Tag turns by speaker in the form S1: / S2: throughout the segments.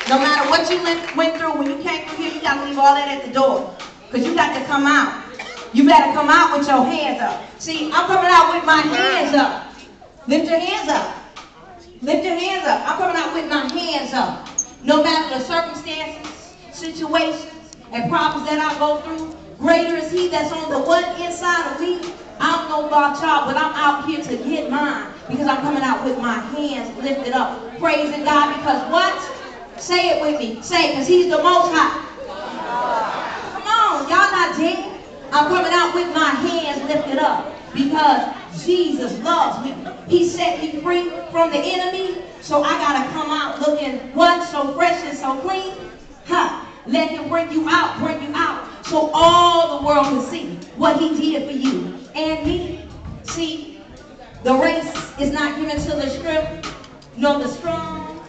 S1: No matter what you went through, when you came through here, you got to leave all that at the door. Because you got to come out. You better come out with your hands up. See, I'm coming out with my hands up. Lift your hands up. Lift your hands up. I'm coming out with my hands up. No matter the circumstances, situations, and problems that I go through, greater is he that's on the one inside of me. I don't know about y'all, but I'm out here to get mine because I'm coming out with my hands lifted up, praising God because what? Say it with me. Say it, because he's the most high. Come on, y'all not dead. I'm coming out with my hands lifted up because Jesus loves me. He set me free from the enemy, so I got to come out looking what? So fresh and so clean. Huh? Let him bring you out, so all the world can see what he did for you and me. See, the race is not given to the swift, nor the strong.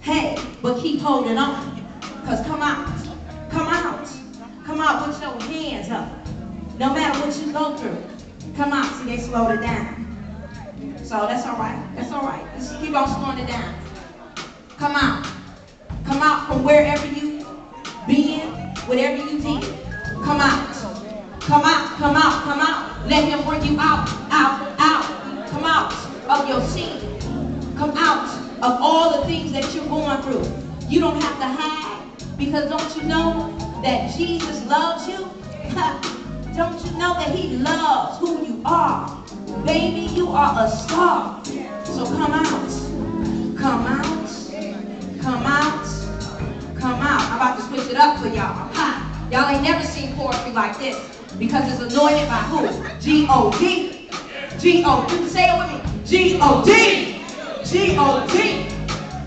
S1: Hey, but keep holding on, because come out, put your hands up. No matter what you go through, come out. See, they slowed it down. So that's all right. Just keep on slowing it down. Come out from wherever you been, whatever you did. Come out. Let him bring you out. Come out of your sin. Come out of all the things that you're going through. You don't have to hide, because don't you know that Jesus loves you? Don't you know that he loves who you are? Baby, you are a star. So come out. I'm about to switch it up for y'all. Y'all ain't never seen poetry like this because it's anointed by who? G-O-D. G-O-D. Say it with me. G-O-D. G-O-D.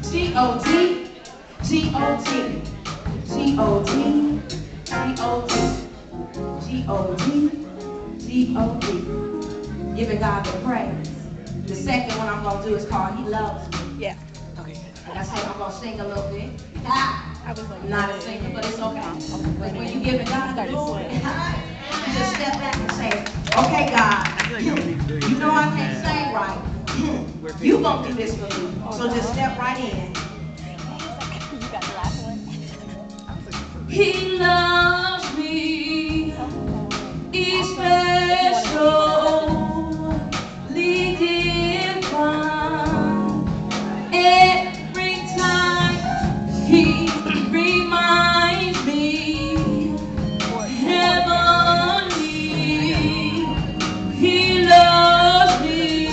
S1: G-O-D. G-O-D. G-O-D. G-O-D. G-O-D. G-O-D. Giving God the praise. The second one I'm going to do is called He Loves Me.
S2: Yeah. Okay.
S1: Like I said, I'm going to sing a little bit.
S2: I was like,
S1: not a singer, but it's okay. But when you give it God the glory, you just step back and say, okay, God, you know I can't sing right. You going to do this for me. So just step right in.
S2: You got the last one?
S1: He loves me. He's special. Divine. Every time he reminds me, heavenly, he loves me.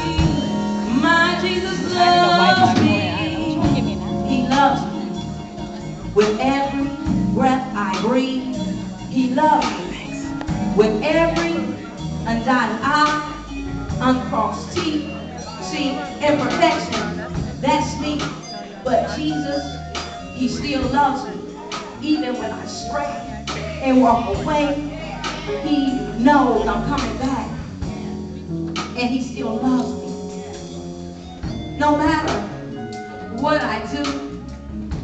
S1: My Jesus loves me. He loves me. With every breath I breathe, he loves me. With every undotted I, uncrossed T. See, imperfection, that's me. But Jesus, he still loves me. Even when I stray and walk away, he knows I'm coming back. And he still loves me. No matter what I do,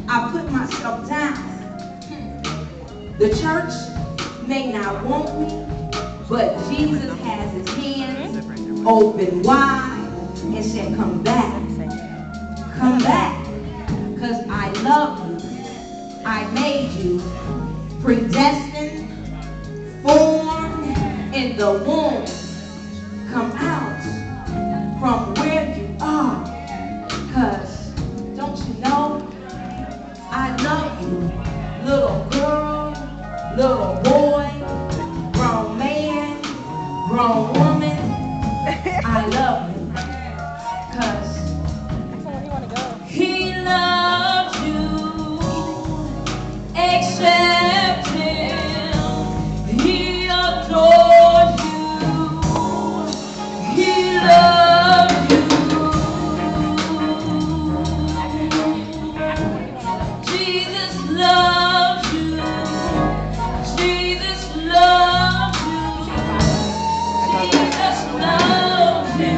S1: I put myself down. The church may not want me, but Jesus has his hands open wide and said, come back, because I love you. I made you predestined, formed in the womb. Come out from where you are, because don't you know I love you, little girl, little boy, grown man, grown woman. I love you, because he loves you. Accept him. He adores you. He loves you. Jesus loves you. Jesus loves you. Jesus loves you.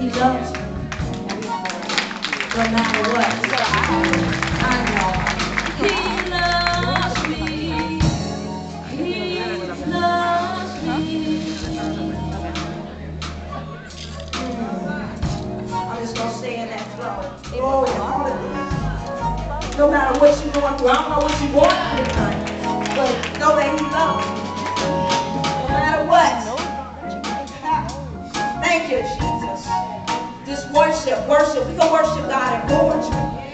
S1: He loves you. No matter what. I know. He loves me. He loves me. I'm just going to stay in that flow. Glory, hallelujah. No matter what you're going through, I don't know what you're going through tonight, but know that He loves you. No matter what. Thank you, Jesus. Just worship. We can worship God in poetry.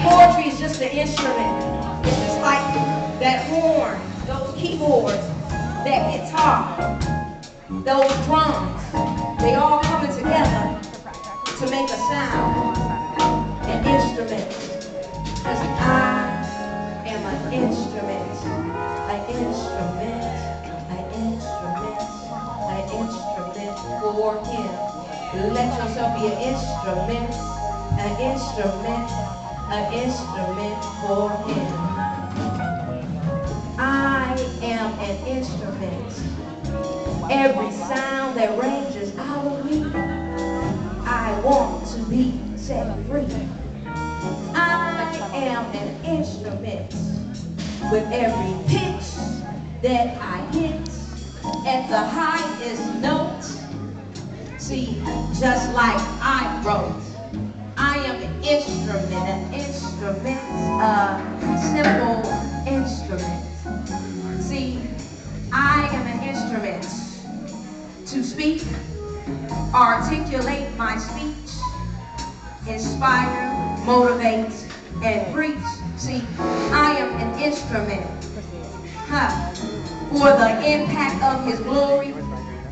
S1: Poetry is just an instrument. It's just like that horn, those keyboards, that guitar, those drums. They all coming together to make a sound. An instrument. Because I am an instrument. An instrument. An instrument. An instrument for Him. Let yourself be an instrument. An instrument. An instrument for Him. I am an instrument. Every sound that ranges out of me, I want to be set free. I am an instrument. With every pitch that I hit at the highest note, see, just like I wrote, I am an instrument, a simple instrument. See, I am an instrument to speak, articulate my speech, inspire, motivate, and preach. See, I am an instrument for the impact of His glory.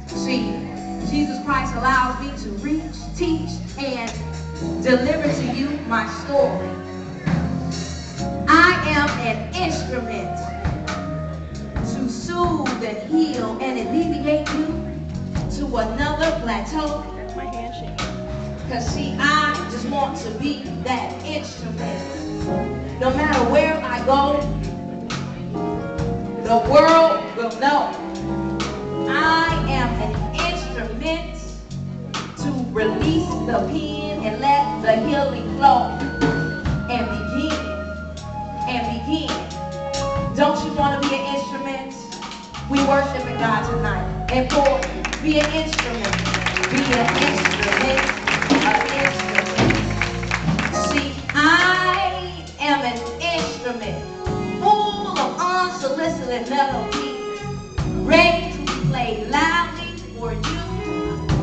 S1: See, Jesus Christ allows me to reach, teach, and deliver to you my story. I am an instrument to soothe and heal and alleviate you to another plateau.
S2: My hand shaking.
S1: Because see, I just want to be that instrument. No matter where I go, the world will know I am an instrument to release the pen and let the healing flow and begin. Don't you want to be an instrument? We worshiping God tonight. And for be an instrument. Be an instrument. An instrument. See, I am an instrument full of unsolicited melodies, ready to be played loudly for you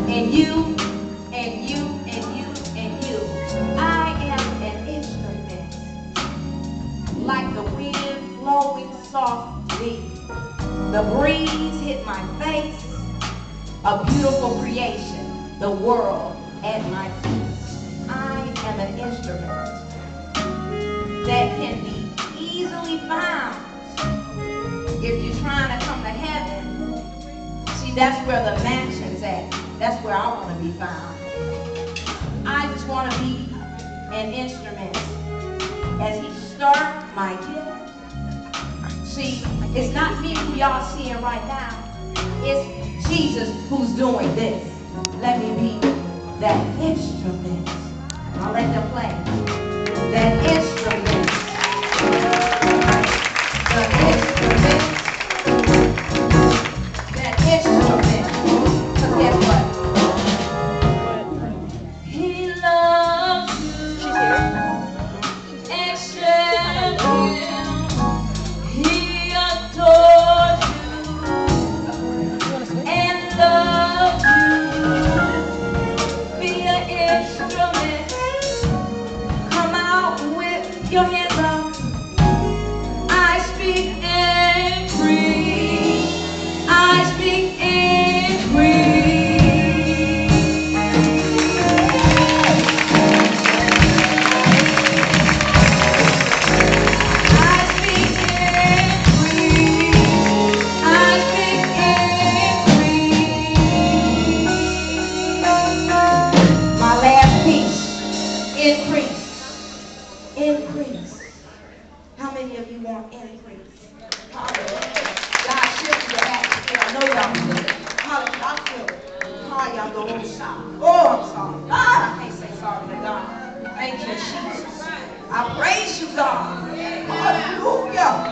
S1: and you and you and you and you. I am an instrument, like the wind blowing softly. The breeze hit my face, a beautiful creation, the world at my feet. I am an instrument that can be easily found. If you're trying to come to heaven, see, that's where the mansion's at. That's where I want to be found. I just want to be an instrument as He stirred my gift. See, it's not me who y'all seeing right now. It's Jesus who's doing this. Let me be that instrument. I'll let them play. That instrument. The instrument. That instrument. Because guess what? He loves you.
S2: She's here.
S1: Accept Him. He adores you and loves you. Be an instrument. Come out with your hands up. I speak and free. I speak and free. I speak and free. I speak and free. My last piece. Increase. Increase. How many of you want increase? Hallelujah. God shifted the atmosphere. I know y'all feel it. Hallelujah. I feel it. Oh, I'm sorry. God, I can't say sorry to God. Thank you, Jesus. I praise you, God. Hallelujah.